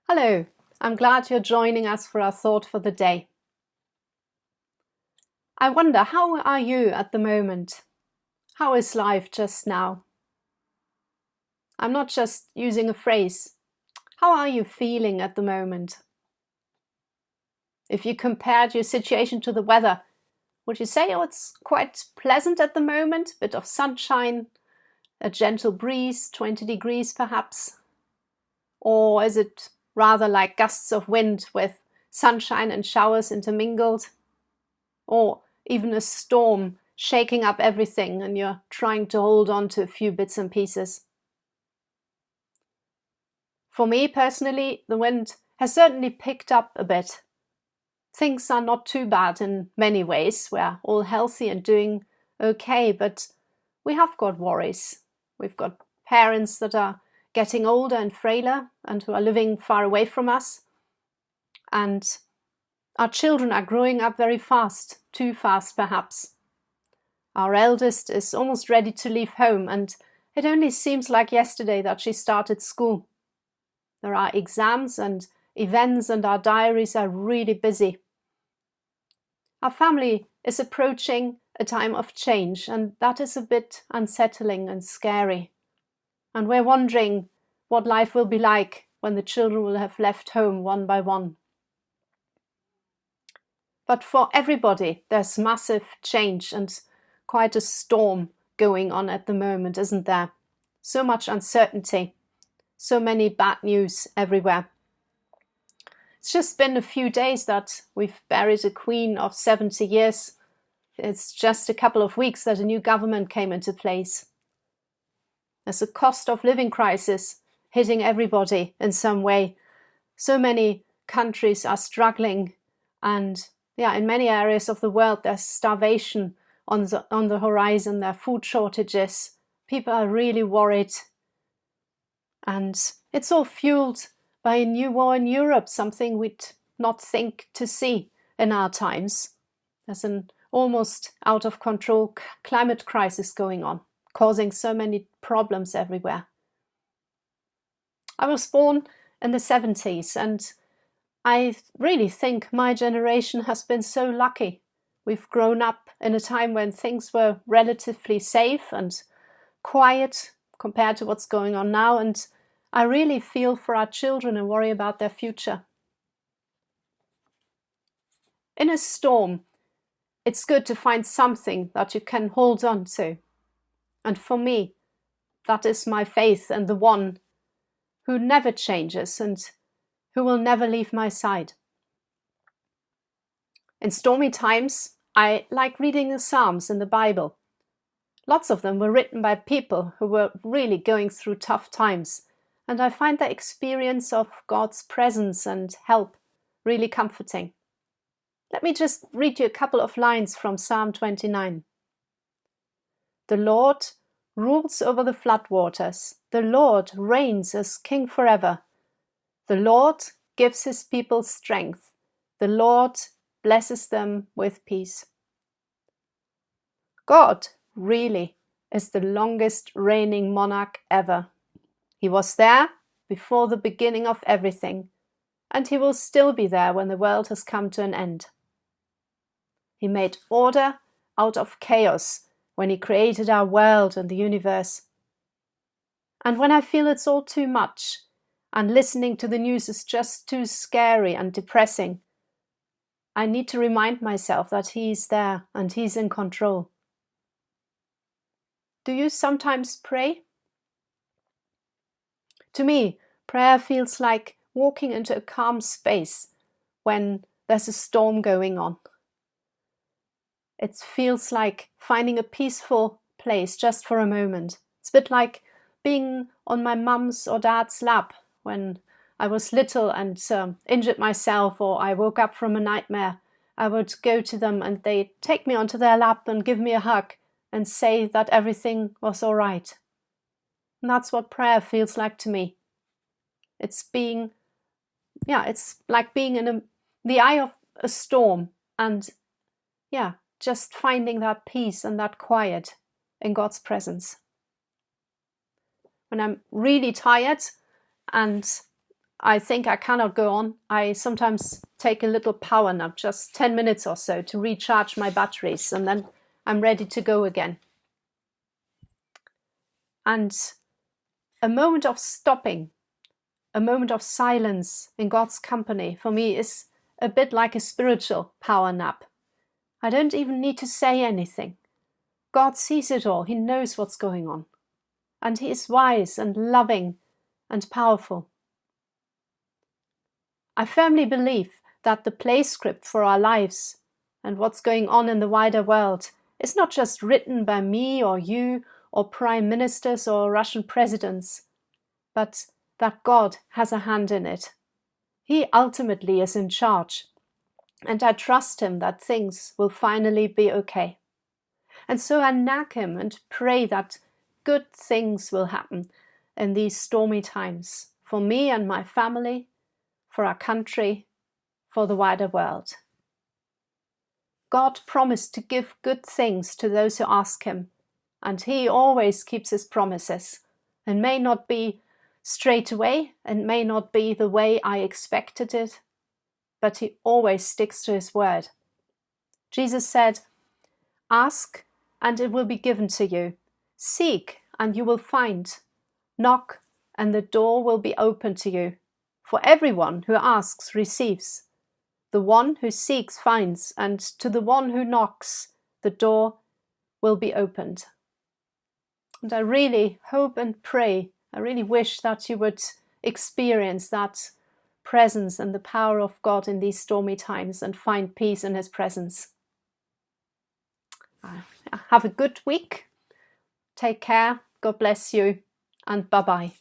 Hello, I'm glad you're joining us for our thought for the day. I wonder, how are you at the moment? How is life just now? I'm not just using a phrase. How are you feeling at the moment? If you compared your situation to the weather, would you say, oh, it's quite pleasant at the moment? A bit of sunshine, a gentle breeze, 20 degrees perhaps? Or is it rather like gusts of wind with sunshine and showers intermingled? Or even a storm shaking up everything and you're trying to hold on to a few bits and pieces? For me personally, the wind has certainly picked up a bit. Things are not too bad in many ways. We're all healthy and doing okay, but we have got worries. We've got parents that are getting older and frailer and who are living far away from us. And our children are growing up very fast, too fast perhaps. Our eldest is almost ready to leave home, and it only seems like yesterday that she started school. There are exams and events, and our diaries are really busy. Our family is approaching a time of change, and that is a bit unsettling and scary. And we're wondering what life will be like when the children will have left home one by one. But for everybody, there's massive change and quite a storm going on at the moment, isn't there? So much uncertainty, so many bad news everywhere. It's just been a few days that we've buried a queen of 70 years. It's just a couple of weeks that a new government came into place. There's a cost of living crisis hitting everybody in some way. So many countries are struggling, and in many areas of the world there's starvation on the horizon. There are food shortages. People are really worried. And it's all fueled by a new war in Europe, something we'd not think to see in our times. There's an almost out of control climate crisis going on, causing so many problems everywhere. I was born in the 70s, and I really think my generation has been so lucky. We've grown up in a time when things were relatively safe and quiet compared to what's going on now, and I really feel for our children and worry about their future. In a storm, it's good to find something that you can hold on to. And for me, that is my faith and the one who never changes and who will never leave my side. In stormy times, I like reading the Psalms in the Bible. Lots of them were written by people who were really going through tough times, and I find the experience of God's presence and help really comforting. Let me just read you a couple of lines from Psalm 29. The Lord rules over the floodwaters. The Lord reigns as King forever. The Lord gives his people strength. The Lord blesses them with peace. God really is the longest reigning monarch ever. He was there before the beginning of everything, and he will still be there when the world has come to an end. He made order out of chaos when he created our world and the universe. And when I feel it's all too much, and listening to the news is just too scary and depressing, I need to remind myself that he's there and he's in control. Do you sometimes pray? To me, prayer feels like walking into a calm space when there's a storm going on. It feels like finding a peaceful place just for a moment. It's a bit like being on my mum's or dad's lap when I was little and injured myself, or I woke up from a nightmare. I would go to them and they'd take me onto their lap and give me a hug and say that everything was all right. And that's what prayer feels like to me. It's like being in the eye of a storm and just finding that peace and that quiet in God's presence. When I'm really tired and I think I cannot go on. I sometimes take a little power nap, just 10 minutes or so, to recharge my batteries, and then I'm ready to go again. And a moment of stopping, a moment of silence in God's company, for me is a bit like a spiritual power nap. I don't even need to say anything. God sees it all. He knows what's going on. And He is wise and loving and powerful. I firmly believe that the play script for our lives and what's going on in the wider world is not just written by me or you or prime ministers or Russian presidents, but that God has a hand in it. He ultimately is in charge, and I trust Him that things will finally be okay. And so I nag Him and pray that good things will happen in these stormy times for me and my family, for our country, for the wider world. God promised to give good things to those who ask Him, and He always keeps His promises. It may not be straight away, and may not be the way I expected it, but He always sticks to His word. Jesus said, "Ask, and it will be given to you. Seek, and you will find. Knock, and the door will be open to you. For everyone who asks receives. The one who seeks finds, and to the one who knocks, the door will be opened." And I really hope and pray, I really wish that you would experience that presence and the power of God in these stormy times and find peace in His presence. Have a good week. Take care. God bless you. And bye-bye.